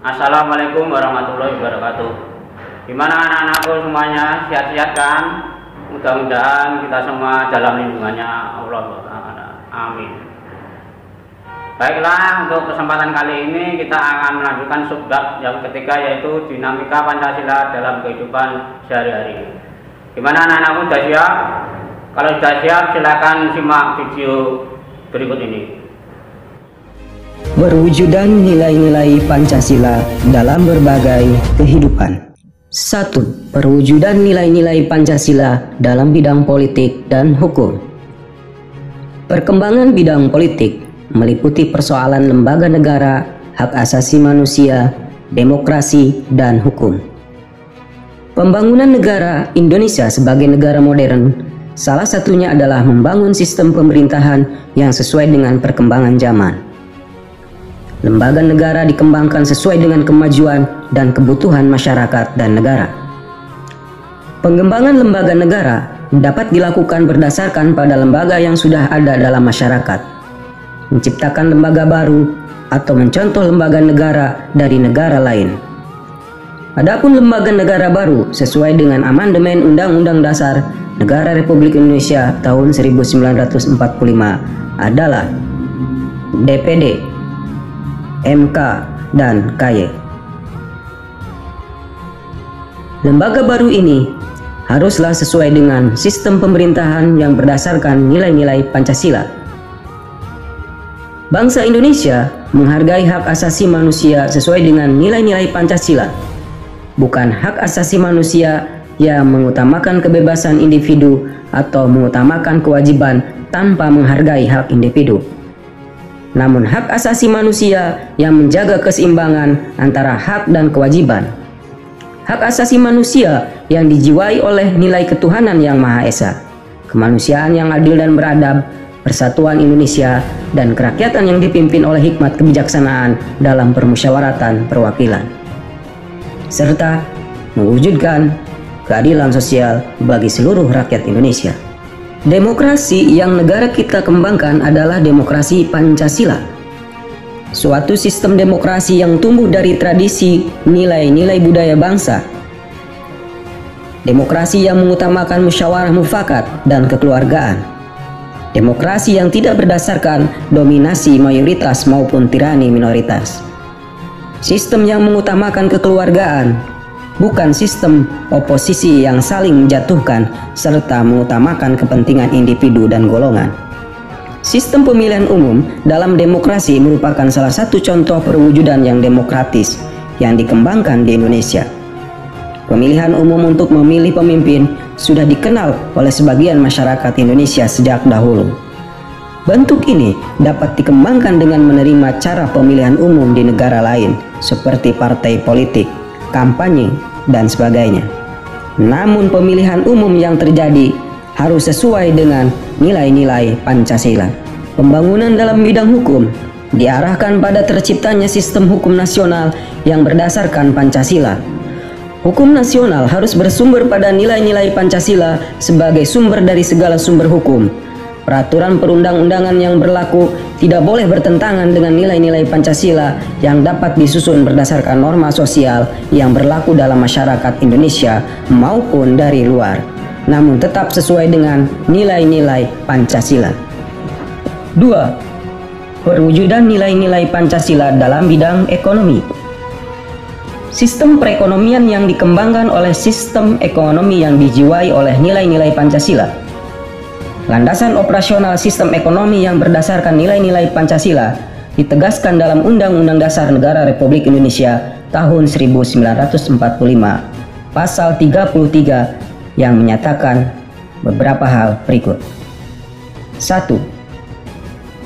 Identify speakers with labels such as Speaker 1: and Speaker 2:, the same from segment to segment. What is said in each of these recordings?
Speaker 1: Assalamualaikum warahmatullahi wabarakatuh. Gimana anak-anakku semuanya, sehat-sehat kan? Mudah-mudahan kita semua dalam lindungannya Allah Ta'ala. Amin. Baiklah, untuk kesempatan kali ini kita akan melanjutkan subbab yang ketiga, yaitu dinamika Pancasila dalam kehidupan sehari-hari. Gimana anak-anakku, sudah siap? Kalau sudah siap, silakan simak video berikut ini.
Speaker 2: Perwujudan nilai-nilai Pancasila dalam berbagai kehidupan. 1. Perwujudan nilai-nilai Pancasila dalam bidang politik dan hukum. Perkembangan bidang politik meliputi persoalan lembaga negara, hak asasi manusia, demokrasi, dan hukum. Pembangunan negara Indonesia sebagai negara modern salah satunya adalah membangun sistem pemerintahan yang sesuai dengan perkembangan zaman. Lembaga negara dikembangkan sesuai dengan kemajuan dan kebutuhan masyarakat dan negara. Pengembangan lembaga negara dapat dilakukan berdasarkan pada lembaga yang sudah ada dalam masyarakat, menciptakan lembaga baru, atau mencontoh lembaga negara dari negara lain. Adapun lembaga negara baru sesuai dengan amandemen Undang-Undang Dasar Negara Republik Indonesia tahun 1945 adalah DPD, MK, dan KY. Lembaga baru ini haruslah sesuai dengan sistem pemerintahan yang berdasarkan nilai-nilai Pancasila. Bangsa Indonesia menghargai hak asasi manusia sesuai dengan nilai-nilai Pancasila, bukan hak asasi manusia yang mengutamakan kebebasan individu atau mengutamakan kewajiban tanpa menghargai hak individu. Namun hak asasi manusia yang menjaga keseimbangan antara hak dan kewajiban. Hak asasi manusia yang dijiwai oleh nilai ketuhanan yang Maha Esa, kemanusiaan yang adil dan beradab, persatuan Indonesia, dan kerakyatan yang dipimpin oleh hikmat kebijaksanaan dalam permusyawaratan perwakilan, serta mewujudkan keadilan sosial bagi seluruh rakyat Indonesia. Demokrasi yang negara kita kembangkan adalah demokrasi Pancasila, suatu sistem demokrasi yang tumbuh dari tradisi nilai-nilai budaya bangsa. Demokrasi yang mengutamakan musyawarah mufakat dan kekeluargaan. Demokrasi yang tidak berdasarkan dominasi mayoritas maupun tirani minoritas. Sistem yang mengutamakan kekeluargaan, bukan sistem oposisi yang saling menjatuhkan serta mengutamakan kepentingan individu dan golongan. Sistem pemilihan umum dalam demokrasi merupakan salah satu contoh perwujudan yang demokratis yang dikembangkan di Indonesia. Pemilihan umum untuk memilih pemimpin sudah dikenal oleh sebagian masyarakat Indonesia sejak dahulu. Bentuk ini dapat dikembangkan dengan menerima cara pemilihan umum di negara lain seperti partai politik, kampanye, dan sebagainya. Namun pemilihan umum yang terjadi harus sesuai dengan nilai-nilai Pancasila. Pembangunan dalam bidang hukum diarahkan pada terciptanya sistem hukum nasional yang berdasarkan Pancasila. Hukum nasional harus bersumber pada nilai-nilai Pancasila sebagai sumber dari segala sumber hukum. Peraturan perundang-undangan yang berlaku tidak boleh bertentangan dengan nilai-nilai Pancasila yang dapat disusun berdasarkan norma sosial yang berlaku dalam masyarakat Indonesia maupun dari luar, namun tetap sesuai dengan nilai-nilai Pancasila. 2. Perwujudan nilai-nilai Pancasila dalam bidang ekonomi. Sistem perekonomian yang dikembangkan oleh sistem ekonomi yang dijiwai oleh nilai-nilai Pancasila. Landasan operasional sistem ekonomi yang berdasarkan nilai-nilai Pancasila ditegaskan dalam Undang-Undang Dasar Negara Republik Indonesia tahun 1945, pasal 33 yang menyatakan beberapa hal berikut. 1.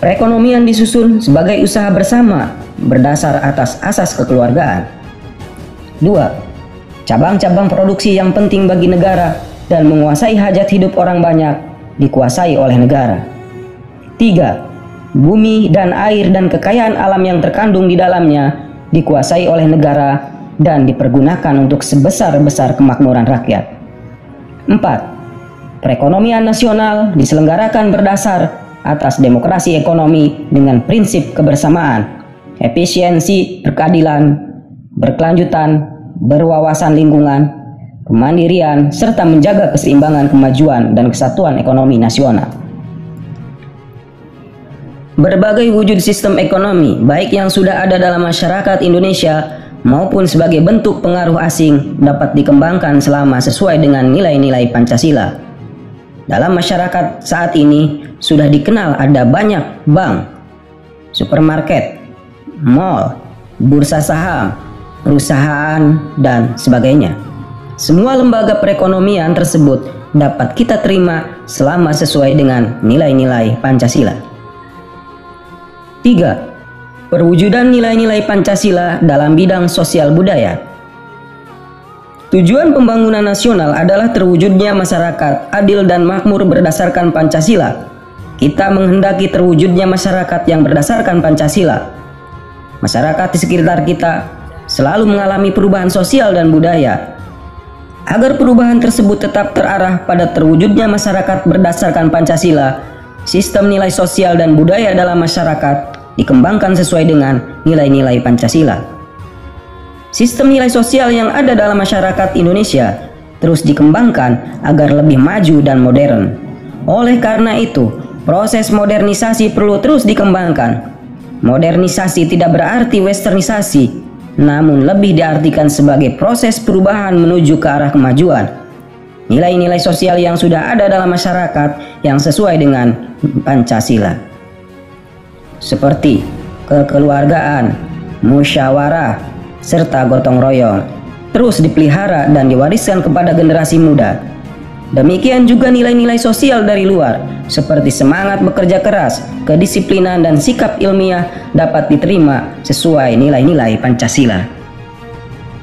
Speaker 2: Perekonomian disusun sebagai usaha bersama berdasar atas asas kekeluargaan. 2. Cabang-cabang produksi yang penting bagi negara dan menguasai hajat hidup orang banyak dikuasai oleh negara. 3. Bumi dan air dan kekayaan alam yang terkandung di dalamnya dikuasai oleh negara dan dipergunakan untuk sebesar-besar kemakmuran rakyat. 4. Perekonomian nasional diselenggarakan berdasar atas demokrasi ekonomi dengan prinsip kebersamaan, efisiensi, berkeadilan, berkelanjutan, berwawasan lingkungan, kemandirian, serta menjaga keseimbangan kemajuan dan kesatuan ekonomi nasional. Berbagai wujud sistem ekonomi, baik yang sudah ada dalam masyarakat Indonesia maupun sebagai bentuk pengaruh asing, dapat dikembangkan selama sesuai dengan nilai-nilai Pancasila. Dalam masyarakat saat ini sudah dikenal ada banyak bank, supermarket, mall, bursa saham, perusahaan, dan sebagainya. Semua lembaga perekonomian tersebut dapat kita terima selama sesuai dengan nilai-nilai Pancasila. 3. Perwujudan nilai-nilai Pancasila dalam bidang sosial budaya. Tujuan pembangunan nasional adalah terwujudnya masyarakat adil dan makmur berdasarkan Pancasila. Kita menghendaki terwujudnya masyarakat yang berdasarkan Pancasila. Masyarakat di sekitar kita selalu mengalami perubahan sosial dan budaya. Agar perubahan tersebut tetap terarah pada terwujudnya masyarakat berdasarkan Pancasila, sistem nilai sosial dan budaya dalam masyarakat dikembangkan sesuai dengan nilai-nilai Pancasila. Sistem nilai sosial yang ada dalam masyarakat Indonesia terus dikembangkan agar lebih maju dan modern. Oleh karena itu, proses modernisasi perlu terus dikembangkan. Modernisasi tidak berarti westernisasi, namun lebih diartikan sebagai proses perubahan menuju ke arah kemajuan. Nilai-nilai sosial yang sudah ada dalam masyarakat yang sesuai dengan Pancasila, seperti kekeluargaan, musyawarah, serta gotong royong, terus dipelihara dan diwariskan kepada generasi muda. Demikian juga nilai-nilai sosial dari luar, seperti semangat bekerja keras, kedisiplinan, dan sikap ilmiah dapat diterima sesuai nilai-nilai Pancasila.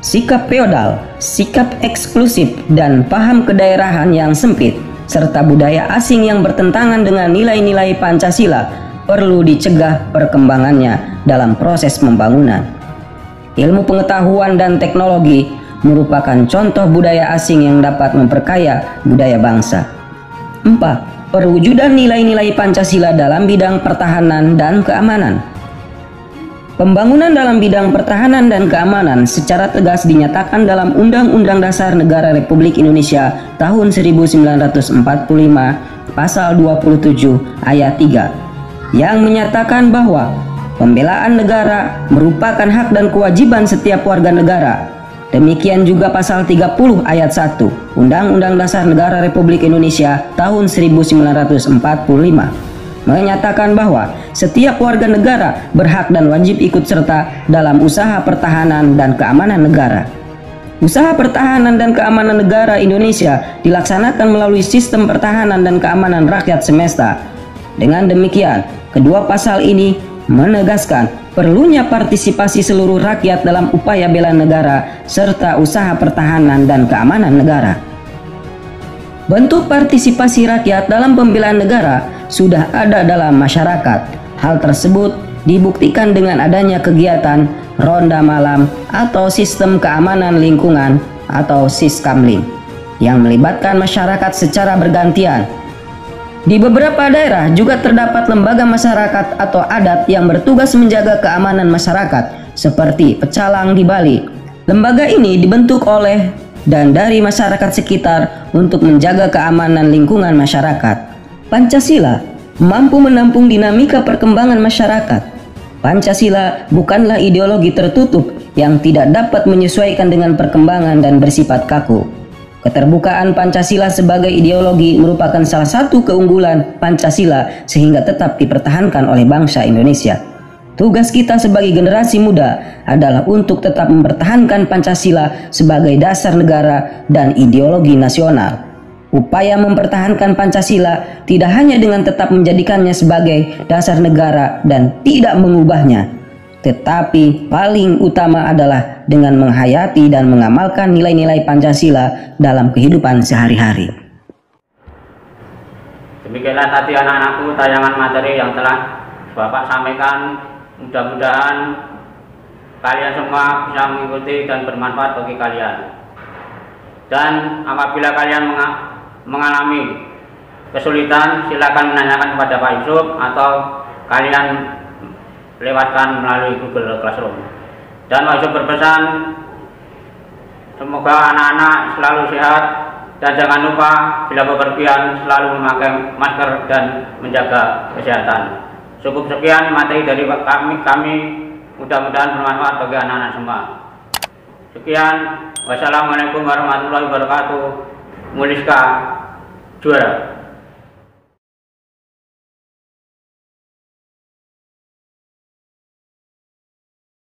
Speaker 2: Sikap feodal, sikap eksklusif, dan paham kedaerahan yang sempit, serta budaya asing yang bertentangan dengan nilai-nilai Pancasila perlu dicegah perkembangannya dalam proses pembangunan. Ilmu pengetahuan dan teknologi merupakan contoh budaya asing yang dapat memperkaya budaya bangsa. 4. Perwujudan nilai-nilai Pancasila dalam bidang pertahanan dan keamanan. Pembangunan dalam bidang pertahanan dan keamanan secara tegas dinyatakan dalam Undang-Undang Dasar Negara Republik Indonesia tahun 1945 pasal 27 ayat 3 yang menyatakan bahwa pembelaan negara merupakan hak dan kewajiban setiap warga negara. Demikian juga pasal 30 ayat 1 Undang-Undang Dasar Negara Republik Indonesia tahun 1945 menyatakan bahwa setiap warga negara berhak dan wajib ikut serta dalam usaha pertahanan dan keamanan negara. Usaha pertahanan dan keamanan negara Indonesia dilaksanakan melalui sistem pertahanan dan keamanan rakyat semesta. Dengan demikian, kedua pasal ini menegaskan perlunya partisipasi seluruh rakyat dalam upaya bela negara serta usaha pertahanan dan keamanan negara. Bentuk partisipasi rakyat dalam pembelaan negara sudah ada dalam masyarakat. Hal tersebut dibuktikan dengan adanya kegiatan ronda malam atau sistem keamanan lingkungan atau Siskamling yang melibatkan masyarakat secara bergantian. Di beberapa daerah juga terdapat lembaga masyarakat atau adat yang bertugas menjaga keamanan masyarakat, seperti Pecalang di Bali. Lembaga ini dibentuk oleh dan dari masyarakat sekitar untuk menjaga keamanan lingkungan masyarakat. Pancasila mampu menampung dinamika perkembangan masyarakat. Pancasila bukanlah ideologi tertutup yang tidak dapat menyesuaikan dengan perkembangan dan bersifat kaku. Keterbukaan Pancasila sebagai ideologi merupakan salah satu keunggulan Pancasila sehingga tetap dipertahankan oleh bangsa Indonesia. Tugas kita sebagai generasi muda adalah untuk tetap mempertahankan Pancasila sebagai dasar negara dan ideologi nasional. Upaya mempertahankan Pancasila tidak hanya dengan tetap menjadikannya sebagai dasar negara dan tidak mengubahnya, tetapi paling utama adalah dengan menghayati dan mengamalkan nilai-nilai Pancasila dalam kehidupan sehari-hari.
Speaker 1: Demikianlah tadi anak-anakku tayangan materi yang telah Bapak sampaikan. Mudah-mudahan kalian semua bisa mengikuti dan bermanfaat bagi kalian. Dan apabila kalian mengalami kesulitan, silakan menanyakan kepada Pak Yusuf atau kalian lewatkan melalui Google Classroom. Dan Pak Yusuf berpesan, semoga anak-anak selalu sehat dan jangan lupa bila bepergian selalu memakai masker dan menjaga kesehatan. Cukup sekian materi dari kami, mudah-mudahan bermanfaat bagi anak-anak semua. Sekian, wassalamualaikum warahmatullahi wabarakatuh. Muliska Juara.